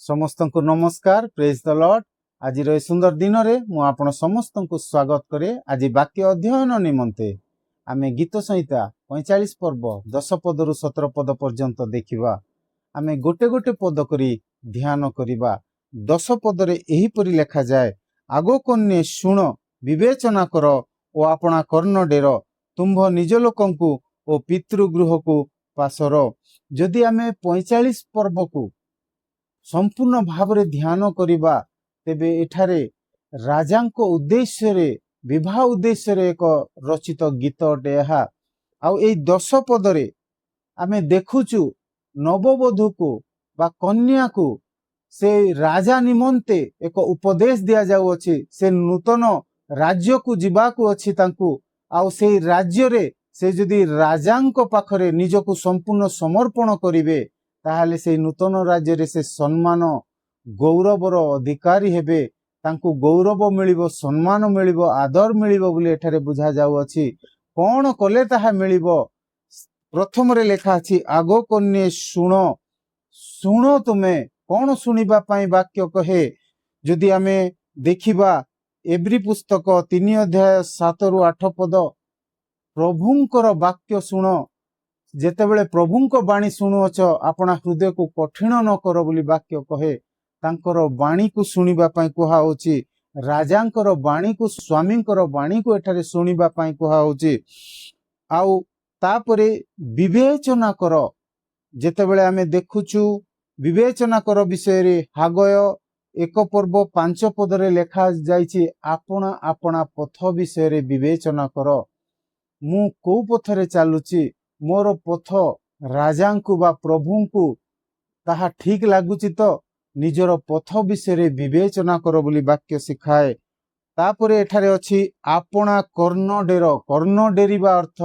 समस्त को नमस्कार। Praise the Lord. आज सुंदर दिन रे मु आपण समस्त को स्वागत करे। आज वाक्य अध्ययन निमंते आमे गीत संहिता 45 पर्व 10 पद रु 17 पद पर्यंत देखिबा। आमे गोटे गोटे पद करी ध्यान करिबा। 10 पद रे एही परि लेखा जाए, आगो कन्ये शुण विवेचना कर ओ आपणा कर्ण डेर, तुम्भ निज लोकंकु ओ पितृगृह को पासर। जदि आमे 45 पर्व को संपूर्ण भाव रे ध्यान करिबा तेबे एठारे राजांको उद्देश्य रे विवाह उद्देश्य रे एक रचित गीत अटे। आउ एई 10 पद रे आमे देखुचु नववधू को बा कन्या को से राजा निमंते एक उपदेश दिया जाउ अछि। से नूतन राज्य को जीवा को अछि तांकु। आउ से राज्य रे से जदि राजांको पाखरे निजको संपूर्ण समर्पण करिवे ताहाले से नूतन राज्य रे से सम्मान गौरवर अधिकारी हेबे। तांकु गौरव मिलिबो, सम्मान मिलिबो, आदर मिलिबो बोली एठारे बुझा जाउ अछि। कोन कले ताहा मिलिबो? प्रथम रे लेखा अछि, आगो कन्ये शुण। शुण तुमे कोन सुनिबा पई वाक्य कहे। जदि आमे देखिबा एब्री पुस्तक 3 अध्याय 7 रु 8 पद, प्रभुंकर वाक्य शुण। जेतेबेले प्रभुंको बाणी शुणुअछ आपणा हृदय को कठिन न कर बोली वाक्य कहे। तांकर बाणी को सुनिबा पई कुहा होची। राजांकर बाणी को, स्वामींकर बाणी को एठारे सुनिबा पई कुहा होची। आउ तापरे विवेचना कर। जेतेबेले आमे देखुचु विवेचना कर विषय रे हागय 1 पर्व 5 पद रे लेखा जाइछि, आपणा आपणा पथ विषय रे विवेचना कर। मु को पथरे चालुची, मोर पथ राजांकु बा प्रभुंकु ताहा ठीक लागुची तो निजर पथ विषय रे विवेचना कर बोली वाक्य सिखाए। तापरे एठारे अछि आपणा कर्ण डेर। कर्ण डेरिबा अर्थ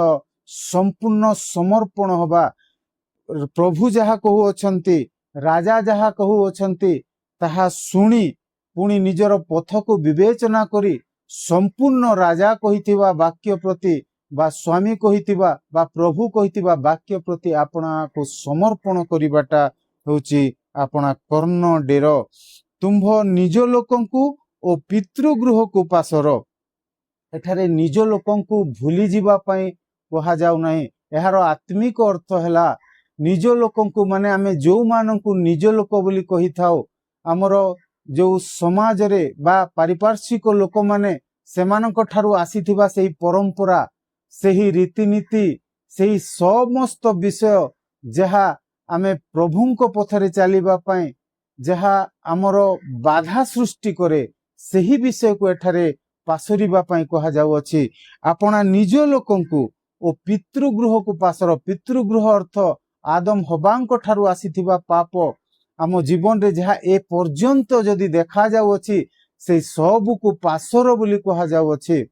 संपूर्ण समर्पण होबा। प्रभु जहा कहू अछंती, राजा जहा कहू अछंती ताहा सुनी पुणी निजर पथ को विवेचना करी संपूर्ण राजा कहिथिबा वाक्य प्रति बा स्वामी कहिथिबा बा प्रभु कहिथिबा वाक्य प्रति आपणा को समर्पण करिबाटा होची आपणा कर्ण डेर। तुम्भ निज लोकंकु ओ पितृगृह को पासर। एठारे निज लोकंकु भूली जीवा पई कहा जाउ नाही। एहार आत्मिक अर्थ हैला निज लोकंकु माने आमे जो मानंकु निज लोक बोली कहि थाओ, हमर जो समाज रे बा पारिपार्श्विक लोक माने सेमानक ठारू आसीथिबा सेही परंपरा, सेही रीतिनीति, सेही समस्त विषय जहा आमे प्रभुंको पथरे चलीबा पई जहा आमर बाधा सृष्टि करे, सेही विषय को एठारे पासरिबा पई कहा जाउ अछि। आपणा निज लोकंकु ओ पितृगृह को पासर। पितृगृह अर्थ आदम हबांको ठारू आसीथिबा पाप आम जीवन रे जहा ए पर्यंत जदि देखा जाउ अछि से सब को पासर बोली कहा जाउ अछि।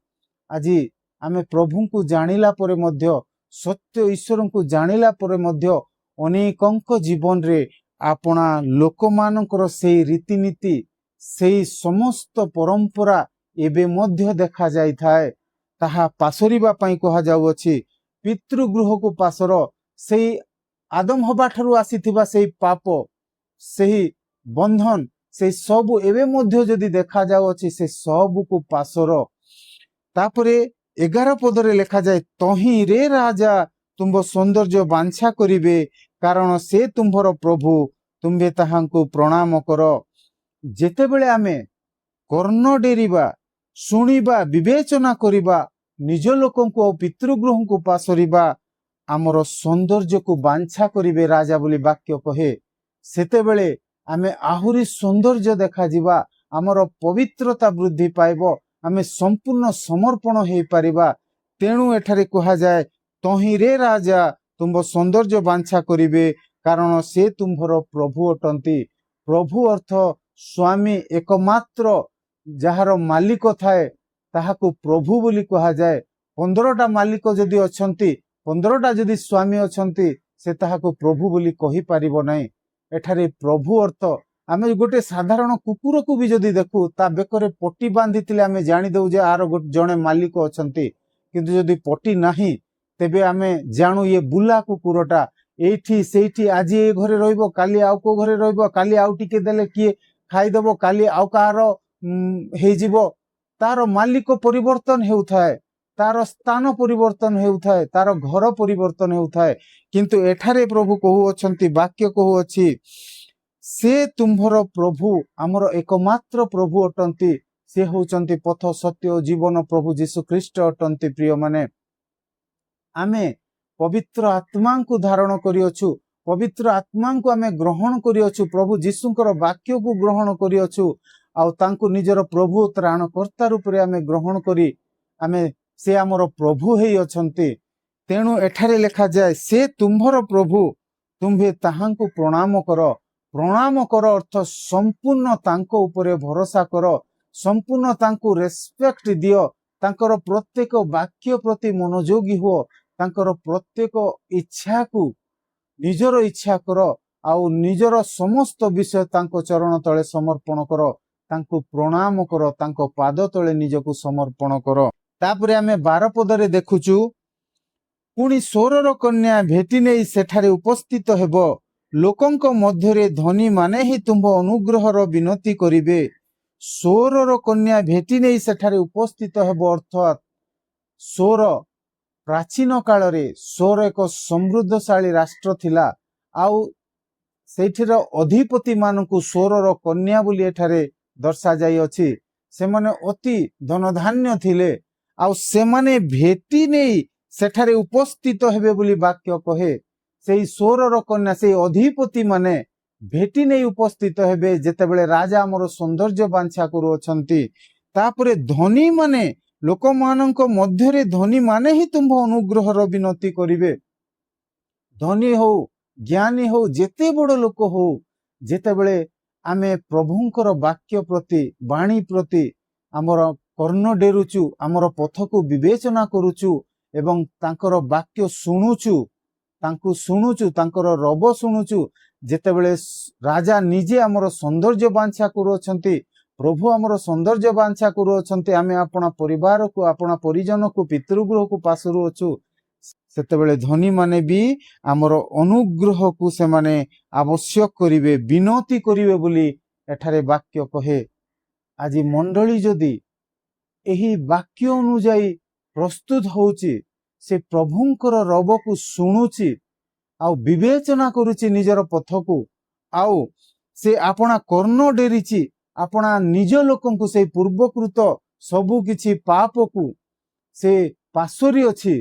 आजी आमे प्रभु को जानिला परे मध्य, सत्य ईश्वर को जानिला परे मध्य अनेकंक जीवन रे आपणा लोक मानकर से रीतिनीति, से समस्त परंपरा एबे मध्य देखा जाई थाए। ताहा पासरिबा पई कहा जाउ अछि। पितृगृह को पासर से आदम हबा ठारू आसीथिबा से पाप, से बंधन, से सब एबे मध्य जदि देखा जाउ अछि से सब को पासर। तापरे 11 पदरे लेखा जाए, तही रे राजा तुम्भ सौंदर्य बांछा करिवे, कारण से तुम्भर प्रभु, तुम्भे ताहांकु प्रणाम कर। जेतेबेले आमे कर्ण डेरिबा, सुनिबा, विवेचना करिबा, निज लोकंकु और पितृगृह को पासरिबा, आमर सौंदर्य को बांछा करिवे राजा बोली वाक्य कहे। सेतेबेले आमे आहुरी सौंदर्य देखा जिबा, आमर पवित्रता वृद्धि पाइबो, आमे संपूर्ण समर्पण हेई पारिबा। तेणु एठारे कहा जाए, तही रे राजा तुम्भ सौंदर्य बांछा करिवे, कारण से तुम्भर प्रभु अटंती। प्रभु अर्थ स्वामी, एकमात्र जहार मालिक थाए ताहाकु प्रभु बोली कहा जाए। 15टा मालिक जदि अछंती, 15टा जदि स्वामी अछंती, से ताहाकु प्रभु बोली कहि पारिबो नाही। एठारे प्रभु अर्थ आमे गोटे साधारण कुकुर को भी जदि देखु ता बेकरे पट्टी बांधिथिले आमे जानि दउ जे आर जणे मालिक अछंती। किंतु जदि पट्टी नाही तेबे आमे जानु ये बुला कुकुरटा, ଏଇଠି ସେଇଠି ଆଜି ଏ ଘରେ ରହିବ, କାଲି ଆଉ କୋଉ ଘରେ ରହିବ, କାଲି ଆଉ ଟିକେ ଦେଲେ କିଏ ଖାଇଦବ, କାଲି ଆଉ କାହାର ହେଇଯିବ। ତାର ମାଲିକ ପରିବର୍ତ୍ତନ ହେଉଥାଏ, ତାର ସ୍ଥାନ ପରିବର୍ତ୍ତନ ହେଉଥାଏ, ତାର ଘର ପରିବର୍ତ୍ତନ ହେଉଥାଏ। କିନ୍ତୁ ଏଠାରେ ପ୍ରଭୁ କହୁଅଛନ୍ତି, ବାକ୍ୟ କହୁଅଛି, ସେ ତୁମ୍ଭର ପ୍ରଭୁ, ଆମର ଏକମାତ୍ର ପ୍ରଭୁ ଅଟନ୍ତି। ସେ ହଉଛନ୍ତି ପଥ, ସତ୍ୟ ଓ ଜୀବନ ପ୍ରଭୁ ଯୀଶୁ ଖ୍ରୀଷ୍ଟ ଅଟନ୍ତି। ପ୍ରିୟମାନେ, ଆମେ ପବିତ୍ର ଆତ୍ମାଙ୍କୁ ଧାରଣ କରିଅଛୁ, ପବିତ୍ର ଆତ୍ମାଙ୍କୁ ଆମେ ଗ୍ରହଣ କରିଅଛୁ, ପ୍ରଭୁ ଯୀଶୁଙ୍କର ବାକ୍ୟକୁ ଗ୍ରହଣ କରିଅଛୁ, ଆଉ ତାଙ୍କୁ ନିଜର ପ୍ରଭୁ ତ୍ରାଣକର୍ତ୍ତା ରୂପରେ ଆମେ ଗ୍ରହଣ କରି ସେ ଆମର ପ୍ରଭୁ ହେଇ ଅଛନ୍ତି। ତେଣୁ ଏଠାରେ ଲେଖାଯାଏ, ସେ ତୁମ୍ଭର ପ୍ରଭୁ, ତୁମ୍ଭେ ତାହାଙ୍କୁ ପ୍ରଣାମ କର। ପ୍ରଣାମ କର ଅର୍ଥ ସମ୍ପୂର୍ଣ୍ଣ ତାଙ୍କ ଉପରେ ଭରସା କର, ସମ୍ପୂର୍ଣ୍ଣ ତାଙ୍କୁ ରେସ୍ପେକ୍ଟ ଦିଅ, ତାଙ୍କର ପ୍ରତ୍ୟେକ ବାକ୍ୟ ପ୍ରତି ମନୋଯୋଗୀ ହୁଅ, ତାଙ୍କର ପ୍ରତ୍ୟେକ ଇଚ୍ଛାକୁ ନିଜର ଇଚ୍ଛା କର, ଆଉ ନିଜର ସମସ୍ତ ବିଷୟ ତାଙ୍କ ଚରଣ ତଳେ ସମର୍ପଣ କର, ତାଙ୍କୁ ପ୍ରଣାମ କର, ତାଙ୍କ ପାଦ ତଳେ ନିଜକୁ ସମର୍ପଣ କର। ତାପରେ ଆମେ 12 ପଦରେ ଦେଖୁଛୁ, ପୁଣି ସ୍ୱରର କନ୍ୟା ଭେଟି ନେଇ ସେଠାରେ ଉପସ୍ଥିତ ହେବ, ଲୋକଙ୍କ ମଧ୍ୟରେ ଧନୀ ମାନେ ହିଁ ତୁମ୍ଭ ଅନୁଗ୍ରହର ବିନତି କରିବେ। ସ୍ୱରର କନ୍ୟା ଭେଟି ନେଇ ସେଠାରେ ଉପସ୍ଥିତ ହେବ, ଅର୍ଥାତ୍ ସ୍ୱର, ପ୍ରାଚୀନ କାଳରେ ସ୍ୱର ଏକ ସମୃଦ୍ଧଶାଳୀ ରାଷ୍ଟ୍ର ଥିଲା, ଆଉ ସେଇଠିର ଅଧିପତି ମାନଙ୍କୁ ସ୍ୱରର କନ୍ୟା ବୋଲି ଏଠାରେ ଦର୍ଶାଯାଇଅଛି। ସେମାନେ ଅତି ଧନଧାନ୍ୟ ଥିଲେ, ଆଉ ସେମାନେ ଭେଟି ନେଇ ସେଠାରେ ଉପସ୍ଥିତ ହେବେ ବୋଲି ବାକ୍ୟ କହେ। ସେଇ ସ୍ୱରର କନ୍ୟା, ସେଇ ଅଧିପତି ମାନେ ଭେଟି ନେଇ ଉପସ୍ଥିତ ହେବେ ଯେତେବେଳେ ରାଜା ଆମର ସୌନ୍ଦର୍ଯ୍ୟ ବାଞ୍ଛା କରୁଅଛନ୍ତି। ତାପରେ ଧନୀ ମାନେ, ଲୋକମାନଙ୍କ ମଧ୍ୟରେ ଧନୀ ମାନେ ହିଁ ତୁମ୍ଭ ଅନୁଗ୍ରହର ବିନତି କରିବେ। ଧନୀ ହଉ, ଜ୍ଞାନୀ ହଉ, ଯେତେ ବଡ଼ ଲୋକ ହଉ, ଯେତେବେଳେ ଆମେ ପ୍ରଭୁଙ୍କର ବାକ୍ୟ ପ୍ରତି, ବାଣୀ ପ୍ରତି ଆମର କର୍ଣ୍ଣ ଡେରୁଛୁ, ଆମର ପଥକୁ ବିବେଚନା କରୁଛୁ ଏବଂ ତାଙ୍କର ବାକ୍ୟ ଶୁଣୁଛୁ, ତାଙ୍କୁ ଶୁଣୁଛୁ, ତାଙ୍କର ରବ ଶୁଣୁଛୁ, ଯେତେବେଳେ ରାଜା ନିଜେ ଆମର ସୌନ୍ଦର୍ଯ୍ୟ ବାଞ୍ଛା କରୁଅଛନ୍ତି, ପ୍ରଭୁ ଆମର ସୌନ୍ଦର୍ଯ୍ୟ ବାଞ୍ଛା କରୁଅଛନ୍ତି, ଆମେ ଆପଣା ପରିବାରକୁ, ଆପଣା ପରିଜନକୁ, ପିତୃଗୃହକୁ ପାଶୁରୁଅଛୁ, ସେତେବେଳେ ଧନୀ ମାନେ ବି ଆମର ଅନୁଗ୍ରହକୁ ସେମାନେ ଆବଶ୍ୟକ କରିବେ, ବିନତି କରିବେ ବୋଲି ଏଠାରେ ବାକ୍ୟ କହେ। ଆଜି ମଣ୍ଡଳୀ ଯଦି ଏହି ବାକ୍ୟ ଅନୁଯାୟୀ ପ୍ରସ୍ତୁତ ହଉଛି, ସେ ପ୍ରଭୁଙ୍କର ରବକୁ ଶୁଣୁଛି, ଆଉ ବିବେଚନା କରୁଛି ନିଜର ପଥକୁ, ଆଉ ସେ ଆପଣା କର୍ଣ୍ଣ ଡେରିଛି, ଆପଣା ନିଜ ଲୋକଙ୍କୁ, ସେଇ ପୂର୍ବକୃତ ସବୁ କିଛି ପାପକୁ ସେ ପାଶୋରି ଅଛି,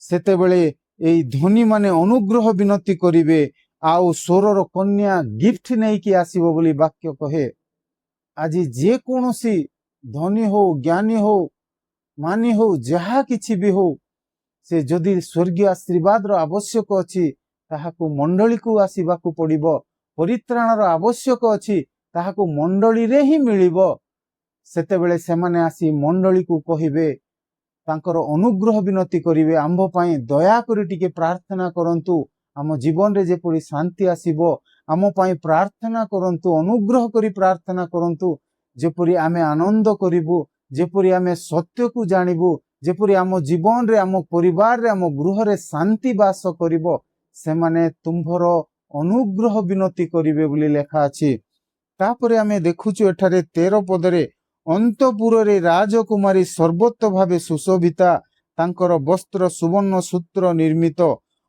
ସେତେବେଳେ ଏଇ ଧନୀ ମାନେ ଅନୁଗ୍ରହ ବିନତି କରିବେ, ଆଉ ସ୍ୱରର କନ୍ୟା ଗିଫ୍ଟ ନେଇକି ଆସିବ ବୋଲି ବାକ୍ୟ କହେ। ଆଜି ଯେକୌଣସି ଧନୀ ହଉ, ଜ୍ଞାନୀ ହଉ, ମାନି ହଉ, ଯାହା କିଛି ବି ହଉ, ସେ ଯଦି ସ୍ୱର୍ଗୀୟ ଆଶୀର୍ବାଦର ଆବଶ୍ୟକ ଅଛି, ତାହାକୁ ମଣ୍ଡଳୀକୁ ଆସିବାକୁ ପଡ଼ିବ। ପରିତ୍ରାଣର ଆବଶ୍ୟକ ଅଛି, ତାହାକୁ ମଣ୍ଡଳୀରେ ହିଁ ମିଳିବ। ସେତେବେଳେ ସେମାନେ ଆସି ମଣ୍ଡଳୀକୁ କହିବେ, ତାଙ୍କର ଅନୁଗ୍ରହ ବିନତି କରିବେ, ଆମ୍ଭ ପାଇଁ ଦୟାକରି ଟିକେ ପ୍ରାର୍ଥନା କରନ୍ତୁ, ଆମ ଜୀବନରେ ଯେପରି ଶାନ୍ତି ଆସିବ, ଆମ ପାଇଁ ପ୍ରାର୍ଥନା କରନ୍ତୁ, ଅନୁଗ୍ରହ କରି ପ୍ରାର୍ଥନା କରନ୍ତୁ, ଯେପରି ଆମେ ଆନନ୍ଦ କରିବୁ, ଯେପରି ଆମେ ସତ୍ୟକୁ ଜାଣିବୁ, ଯେପରି ଆମ ଜୀବନରେ, ଆମ ପରିବାରରେ, ଆମ ଗୃହରେ ଶାନ୍ତି ବାସ କରିବ, ସେମାନେ ତୁମ୍ଭର ଅନୁଗ୍ରହ ବିନତି କରିବେ ବୋଲି ଲେଖା ଅଛି। ତାପରେ ଆମେ ଦେଖୁଛୁ ଏଠାରେ 13 ପଦରେ, ଅନ୍ତପୁରରେ ରାଜକୁମାରୀ ସର୍ବୋତ୍ତ ଭାବେ ସୁଶୋଭିତା, ତାଙ୍କର ବସ୍ତ୍ର ସୁବର୍ଣ୍ଣ ସୂତ୍ର ନିର୍ମିତ।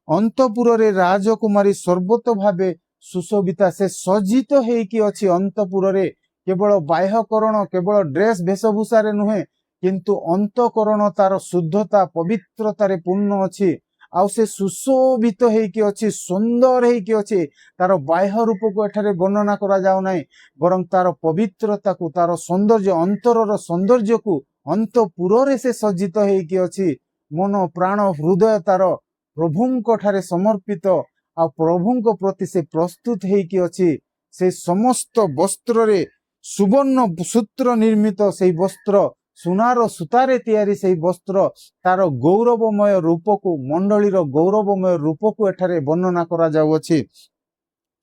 ଅନ୍ତପୁରରେ ରାଜକୁମାରୀ ସର୍ବୋତ୍ତ ଭାବେ ସୁଶୋଭିତା, ସେ ସଜ୍ଜିତ ହେଇକି ଅଛି ଅନ୍ତପୁରରେ। କେବଳ ବାହ୍ୟକରଣ, କେବଳ ଡ୍ରେସ ବେଶଭୂଷାରେ ନୁହେଁ, କିନ୍ତୁ ଅନ୍ତଃକରଣ ତାର ଶୁଦ୍ଧତା, ପବିତ୍ରତାରେ ପୂର୍ଣ୍ଣ ଅଛି, ଆଉ ସେ ସୁଶୋଭିତ ହେଇକି ଅଛି, ସୁନ୍ଦର ହେଇକି ଅଛି। ତାର ବାହ୍ୟ ରୂପକୁ ଏଠାରେ ବର୍ଣ୍ଣନା କରାଯାଉ ନାହିଁ, ବରଂ ତାର ପବିତ୍ରତାକୁ, ତାର ସୌନ୍ଦର୍ଯ୍ୟ, ଅନ୍ତରର ସୌନ୍ଦର୍ଯ୍ୟକୁ, ଅନ୍ତପୁରରେ ସେ ସଜ୍ଜିତ ହେଇକି ଅଛି। ମନ, ପ୍ରାଣ, ହୃଦୟ ତାର ପ୍ରଭୁଙ୍କ ଠାରେ ସମର୍ପିତ, ଆଉ ପ୍ରଭୁଙ୍କ ପ୍ରତି ସେ ପ୍ରସ୍ତୁତ ହେଇକି ଅଛି। ସେ ସମସ୍ତ ବସ୍ତ୍ରରେ ସୁବର୍ଣ୍ଣ ସୂତ୍ର ନିର୍ମିତ, ସେଇ ବସ୍ତ୍ର ସୁନାର ସୂତାରେ ତିଆରି, ସେଇ ବସ୍ତ୍ର ତାର ଗୌରବମୟ ରୂପକୁ, ମଣ୍ଡଳୀର ଗୌରବମୟ ରୂପକୁ ଏଠାରେ ବର୍ଣ୍ଣନା କରାଯାଉଅଛି।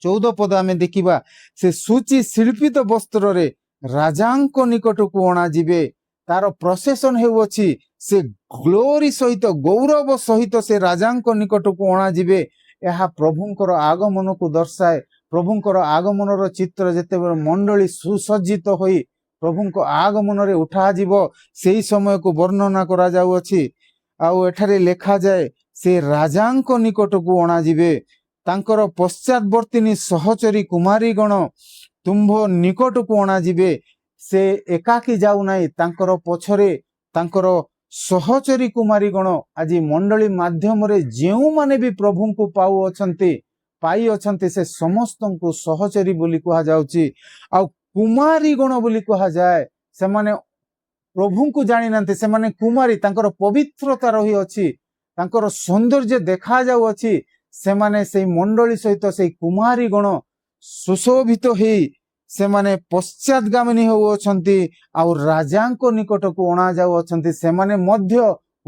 14 ପଦ ଆମେ ଦେଖିବା, ସେ ସୂଚି ଶିଳ୍ପିତ ବସ୍ତ୍ରରେ ରାଜାଙ୍କ ନିକଟକୁ ଅଣାଯିବେ। ତାର ପ୍ରସେସନ ହେଉଅଛି, ସେ ଗ୍ଲୋରି ସହିତ, ଗୌରବ ସହିତ ସେ ରାଜାଙ୍କ ନିକଟକୁ ଅଣାଯିବେ ଏହା ପ୍ରଭୁଙ୍କର ଆଗମନକୁ ଦର୍ଶାଏ। ପ୍ରଭୁଙ୍କର ଆଗମନର ଚିତ୍ର ଯେତେବେଳେ ମଣ୍ଡଳୀ ସୁସଜ୍ଜିତ ହୋଇ ପ୍ରଭୁଙ୍କ ଆଗମନରେ ଉଠାଯିବ, ସେହି ସମୟକୁ ବର୍ଣ୍ଣନା କରାଯାଉଅଛି। ଆଉ ଏଠାରେ ଲେଖାଯାଏ, ସେ ରାଜାଙ୍କ ନିକଟକୁ ଅଣାଯିବେ। ତାଙ୍କର ପଶ୍ଚାତବର୍ତ୍ତିନୀ ସହଚରୀ କୁମାରୀଗଣ ତୁମ୍ଭ ନିକଟକୁ ଅଣାଯିବେ। ସେ ଏକାକୀ ଯାଉନାହିଁ, ତାଙ୍କର ପଛରେ ତାଙ୍କର ସହଚରୀ କୁମାରୀଗଣ, ଆଜି ମଣ୍ଡଳୀ ମାଧ୍ୟମରେ ଯେଉଁମାନେ ବି ପ୍ରଭୁଙ୍କୁ ପାଇଅଛନ୍ତି ସେ ସମସ୍ତଙ୍କୁ ସହଚରୀ ବୋଲି କୁହାଯାଉଛି। ଆଉ କୁମାରୀଗଣ ବୋଲି କୁହାଯାଏ, ସେମାନେ ପ୍ରଭୁଙ୍କୁ ଜାଣିନାହାନ୍ତି, ସେମାନେ କୁମାରୀ, ତାଙ୍କର ପବିତ୍ରତା ରହିଅଛି, ତାଙ୍କର ସୌନ୍ଦର୍ଯ୍ୟ ଦେଖାଯାଉଅଛି। ସେମାନେ ସେଇ ମଣ୍ଡଳୀ ସହିତ ସେଇ କୁମାରୀଗଣ ସୁଶୋଭିତ ହେଇ ସେମାନେ ପଶ୍ଚାତଗାମିନୀ ହେଉଅଛନ୍ତି ଆଉ ରାଜାଙ୍କ ନିକଟକୁ ଅଣାଯାଉଅଛନ୍ତି। ସେମାନେ ମଧ୍ୟ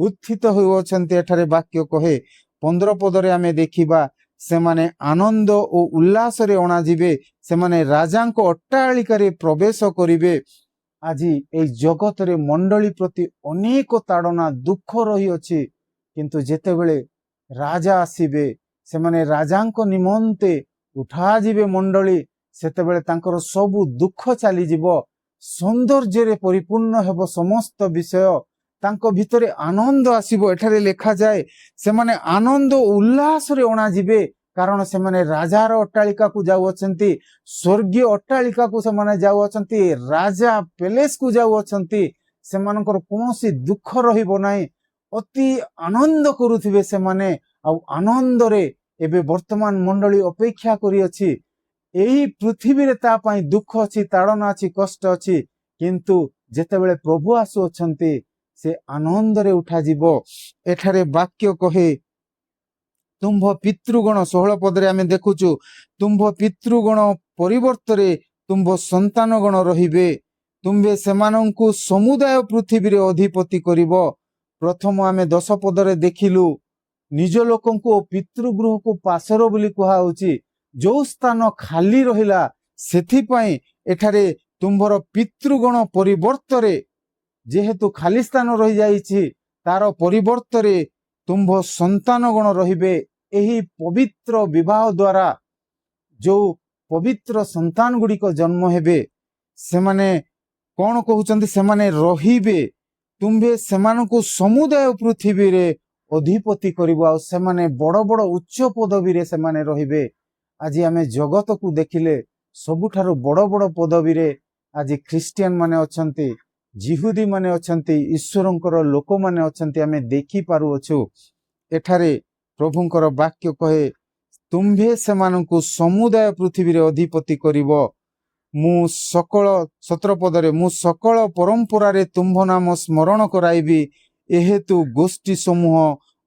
ଉତ୍ଥିତ ହେଉଅଛନ୍ତି। ଏଠାରେ ବାକ୍ୟ କହେ 15 ପଦରେ ଆମେ ଦେଖିବା, ସେମାନେ ଆନନ୍ଦ ଓ ଉଲ୍ଲାସରେ ଅଣାଯିବେ, ସେମାନେ ରାଜାଙ୍କ ଅଟ୍ଟାଳିକାରେ ପ୍ରବେଶ କରିବେ। ଆଜି এই ଜଗତରେ ମଣ୍ଡଳୀ ପ୍ରତି ଅନେକ ତାଡ଼ନା ଦୁଃଖ ରହିଅଛି, କିନ୍ତୁ ଯେତେବେଳେ ରାଜା ଆସିବେ, ସେମାନେ ରାଜାଙ୍କ ନିମନ୍ତେ ଉଠାଯିବେ ମଣ୍ଡଳୀ, ସେତେବେଳେ ତାଙ୍କର ସବୁ ଦୁଃଖ ଚାଲିଯିବ, ସୌନ୍ଦର୍ଯ୍ୟରେ ପରିପୂର୍ଣ୍ଣ ହେବ ସମସ୍ତ ବିଷୟ, ତାଙ୍କ ଭିତରେ ଆନନ୍ଦ ଆସିବ। ଏଠାରେ ଲେଖାଯାଏ, ସେମାନେ ଆନନ୍ଦ ଉଲ୍ଲାସରେ ଅଣାଯିବେ, କାରଣ ସେମାନେ ରାଜାର ଅଟ୍ଟାଳିକାକୁ ଯାଉଅଛନ୍ତି, ସ୍ୱର୍ଗୀୟ ଅଟ୍ଟାଳିକାକୁ ସେମାନେ ଯାଉଅଛନ୍ତି, ରାଜା ପ୍ୟାଲେସକୁ ଯାଉଅଛନ୍ତି। ସେମାନଙ୍କର କୌଣସି ଦୁଃଖ ରହିବ ନାହିଁ, ଅତି ଆନନ୍ଦ କରୁଥିବେ ସେମାନେ। ଆଉ ଆନନ୍ଦରେ ଏବେ ବର୍ତ୍ତମାନ ମଣ୍ଡଳୀ ଅପେକ୍ଷା କରିଅଛି। ଏହି ପୃଥିବୀରେ ତା ପାଇଁ ଦୁଃଖ ଅଛି, ତାଡ଼ନା ଅଛି, କଷ୍ଟ ଅଛି, କିନ୍ତୁ ଯେତେବେଳେ ପ୍ରଭୁ ଆସୁଅଛନ୍ତି ସେ ଆନନ୍ଦରେ ଉଠାଯିବ। ଏଠାରେ ବାକ୍ୟ କହେ, ତୁମ୍ଭ ପିତୃଗଣ, 16 ପଦରେ ଆମେ ଦେଖୁଛୁ, ତୁମ୍ଭ ପିତୃଗଣ ପରିବର୍ତ୍ତରେ ତୁମ୍ଭ ସନ୍ତାନଗଣ ରହିବେ, ତୁମ୍ଭେ ସେମାନଙ୍କୁ ସମୁଦାୟ ପୃଥିବୀରେ ଅଧିପତି କରିବ। ପ୍ରଥମ ଆମେ 10 ପଦରେ ଦେଖିଲୁ, ନିଜ ଲୋକଙ୍କୁ ଓ ପିତୃଗୃହକୁ ପାଶର ବୋଲି କୁହାଯାଉଛି। ଯୋଉ ସ୍ଥାନ ଖାଲି ରହିଲା, ସେଥିପାଇଁ ଏଠାରେ ତୁମ୍ଭର ପିତୃଗଣ ପରିବର୍ତ୍ତରେ, ଯେହେତୁ ଖାଲି ସ୍ଥାନ ରହିଯାଇଛି, ତାର ପରିବର୍ତ୍ତରେ ତୁମ୍ଭ ସନ୍ତାନଗଣ ରହିବେ। ଏହି ପବିତ୍ର ବିବାହ ଦ୍ୱାରା ଯୋଉ ପବିତ୍ର ସନ୍ତାନ ଗୁଡ଼ିକ ଜନ୍ମ ହେବେ, ସେମାନେ କଣ କହୁଛନ୍ତି, ସେମାନେ ରହିବେ, ତୁମ୍ଭେ ସେମାନଙ୍କୁ ସମୁଦାୟ ପୃଥିବୀରେ ଅଧିପତି କରିବ। ଆଉ ସେମାନେ ବଡ଼ ବଡ଼ ଉଚ୍ଚ ପଦବୀରେ ସେମାନେ ରହିବେ। ଆଜି ଆମେ ଜଗତକୁ ଦେଖିଲେ ସବୁଠାରୁ ବଡ଼ ବଡ଼ ପଦବୀରେ ଆଜି ଖ୍ରୀଷ୍ଟିଆନ ମାନେ ଅଛନ୍ତି, ଜିହୁଦୀ ମାନେ ଅଛନ୍ତି, ଈଶ୍ୱରଙ୍କର ଲୋକମାନେ ଅଛନ୍ତି, ଆମେ ଦେଖିପାରୁଅଛୁ। ଏଠାରେ ପ୍ରଭୁଙ୍କର ବାକ୍ୟ କହେ, ତୁମ୍ଭେ ସେମାନଙ୍କୁ ସମୁଦାୟ ପୃଥିବୀରେ ଅଧିପତି କରିବ। ମୁଁ ସକଳ 17 ପଦରେ, ମୁଁ ସକଳ ପରମ୍ପରାରେ ତୁମ୍ଭ ନାମ ସ୍ମରଣ କରାଇବି, ଏହେତୁ ଗୋଷ୍ଠୀ ସମୂହ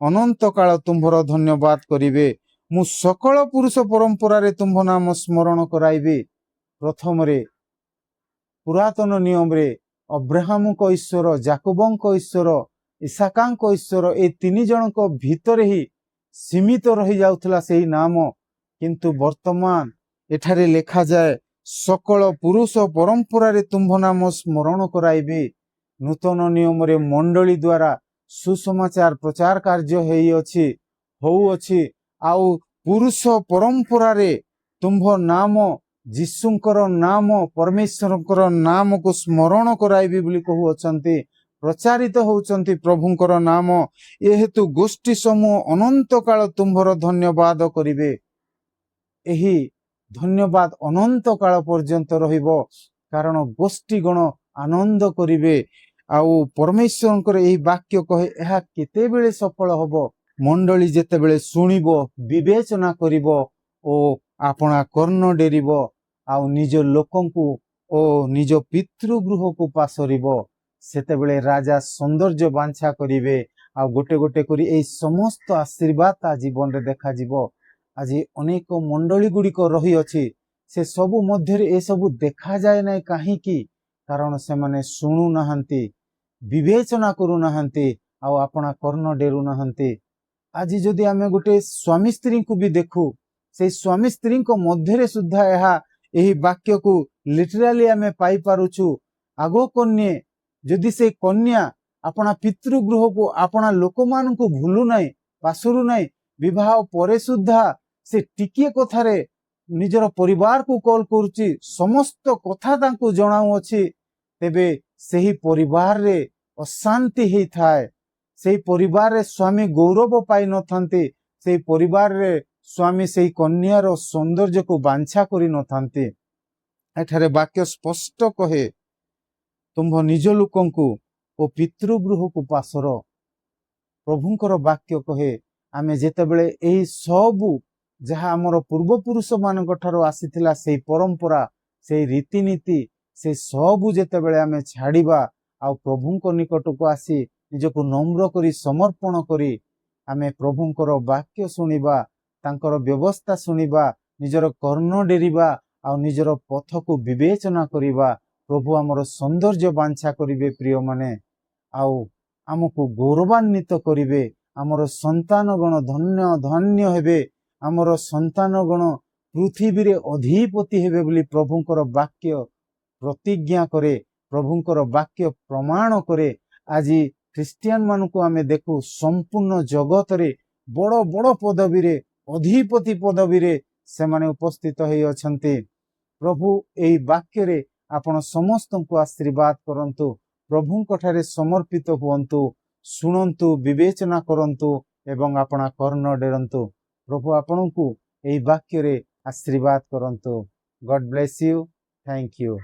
ଅନନ୍ତ କାଳ ତୁମ୍ଭର ଧନ୍ୟବାଦ କରିବେ। ମୁଁ ସକଳ ପୁରୁଷ ପରମ୍ପରାରେ ତୁମ୍ଭ ନାମ ସ୍ମରଣ କରାଇବି। ପ୍ରଥମରେ ପୁରାତନ ନିୟମରେ ଅବ୍ରାହମଙ୍କ ଈଶ୍ୱର, ଯାକୋବଙ୍କ ଈଶ୍ୱର, ଇସାକାଙ୍କ ଈଶ୍ୱର, এই 3 ଜଣଙ୍କ ଭିତରେ ହିଁ ସୀମିତ ରହିଯାଉଥିଲା ସେହି ନାମ। କିନ୍ତୁ ବର୍ତ୍ତମାନ ଏଠାରେ ଲେଖାଯାଏ, ସକଳ ପୁରୁଷ ପରମ୍ପରାରେ ତୁମ୍ଭ ନାମ ସ୍ମରଣ କରାଇବି। ନୂତନ ନିୟମରେ ମଣ୍ଡଳୀ ଦ୍ୱାରା ସୁସମାଚାର ପ୍ରଚାର କାର୍ଯ୍ୟ ହେଉଅଛି। ଆଉ ପୁରୁଷ ପରମ୍ପରାରେ ତୁମ୍ଭ ନାମ, ଯୀଶୁଙ୍କର ନାମ, ପରମେଶ୍ୱରଙ୍କର ନାମକୁ ସ୍ମରଣ କରାଇବି ବୋଲି କହୁଅଛନ୍ତି, ପ୍ରଚାରିତ ହେଉଛନ୍ତି ପ୍ରଭୁଙ୍କର ନାମ। ଏହେତୁ ଗୋଷ୍ଠୀ ସମୂହ ଅନନ୍ତ କାଳ ତୁମ୍ଭର ଧନ୍ୟବାଦ କରିବେ। ଏହି ଧନ୍ୟବାଦ ଅନନ୍ତ କାଳ ପର୍ଯ୍ୟନ୍ତ ରହିବ, କାରଣ ଗୋଷ୍ଠୀ ଗଣ ଆନନ୍ଦ କରିବେ। ଆଉ ପରମେଶ୍ୱରଙ୍କର ଏହି ବାକ୍ୟ କହେ, ଏହା କେତେବେଳେ ସଫଳ ହବ? ମଣ୍ଡଳୀ ଯେତେବେଳେ ଶୁଣିବ, ବିବେଚନା କରିବ ଓ ଆପଣା କର୍ଣ୍ଣ ଡେରିବ, ଆଉ ନିଜ ଲୋକଙ୍କୁ ଓ ନିଜ ପିତୃଗୃହକୁ ପାଶରିବ, ସେତେବେଳେ ରାଜା ସୌନ୍ଦର୍ଯ୍ୟ ବାଞ୍ଛା କରିବେ। ଆଉ ଗୋଟେ ଗୋଟେ କରି ଏହି ସମସ୍ତ ଆଶୀର୍ବାଦ ତା ଜୀବନରେ ଦେଖାଯିବ। ଆଜି ଅନେକ ମଣ୍ଡଳୀ ଗୁଡ଼ିକ ରହିଅଛି, ସେ ସବୁ ମଧ୍ୟରେ ଏସବୁ ଦେଖାଯାଏ ନାହିଁ। କାହିଁକି? କାରଣ ସେମାନେ ଶୁଣୁନାହାନ୍ତି, ବିବେଚନା କରୁନାହାନ୍ତି, ଆଉ ଆପଣା କର୍ଣ୍ଣ ଡେରୁନାହାନ୍ତି। ଆଜି ଯଦି ଆମେ ଗୋଟେ ସ୍ୱାମୀ ସ୍ତ୍ରୀଙ୍କୁ ବି ଦେଖୁ, ସେଇ ସ୍ୱାମୀ ସ୍ତ୍ରୀଙ୍କ ମଧ୍ୟରେ ସୁଦ୍ଧା ଏହି ବାକ୍ୟକୁ ଲିଟରାଲି ଆମେ ପାଇପାରୁଛୁ। ଆଗ କନ୍ୟା, ଯଦି ସେ କନ୍ୟା ଆପଣା ପିତୃଗୃହକୁ, ଆପଣା ଲୋକମାନଙ୍କୁ ଭୁଲୁ ନାହିଁ, ପାଶରୁ ନାହିଁ, विवाह परे सुद्धा से टिके कथारे निजर परिवार को कॉल करुची समस्त कथा तांको जणाउअछि तेबे सेही परिवार रे अशांति ही थाए सेही परिवार रे स्वामी गौरव पाई न थांते सेही परिवार रे स्वामी सेही कन्यार सौंदर्य को बांछा करि न थांते एठारे वाक्य स्पष्ट कहे तुम्भ निज लोकंकु ओ पितृगृह को पासर प्रभुंकर वाक्य कहे आमे जेतेबेले एही सबु जहा हमर पूर्वपुरुष मानक ठारो आसीथिला सेही परंपरा सेही रीतिनीति से सबु जेतेबेले आमे छाड़िबा आ प्रभुंक निकट को आसी निजको नम्र करी समर्पण करी आमे प्रभुंकर वाक्य सुनिबा तांकर व्यवस्था सुनिबा निजर कर्ण डेरिबा आ निजर पथ को विवेचना करिबा प्रभु हमर सौंदर्य बांछा करिवे प्रिय माने आउ आमको गौरवान्वित करिवे आमर संतान गण धन्य धन्य हेबे आमर संतान गण पृथ्वी रे अधिपति हेबे बोली प्रभुंकर वाक्य प्रतिज्ञा करे प्रभुंकर वाक्य प्रमाण करे आज ख्रिस्टियान मानकु आमे देखु संपूर्ण जगत रे बड़ बड़ पदवी रे अधिपति पदवी रे से माने उपस्थित हेइ अछंती प्रभु एई वाक्य रे आपण समस्त को आशीर्वाद करंतु प्रभुंक ठारे समर्पित हुअन्तु शुणन्तु विवेचना करंतु एवं अपना कर्ण डेरंतु प्रभु आपणकु एई वाक्य रे आशीर्वाद करंतु God bless you thank you.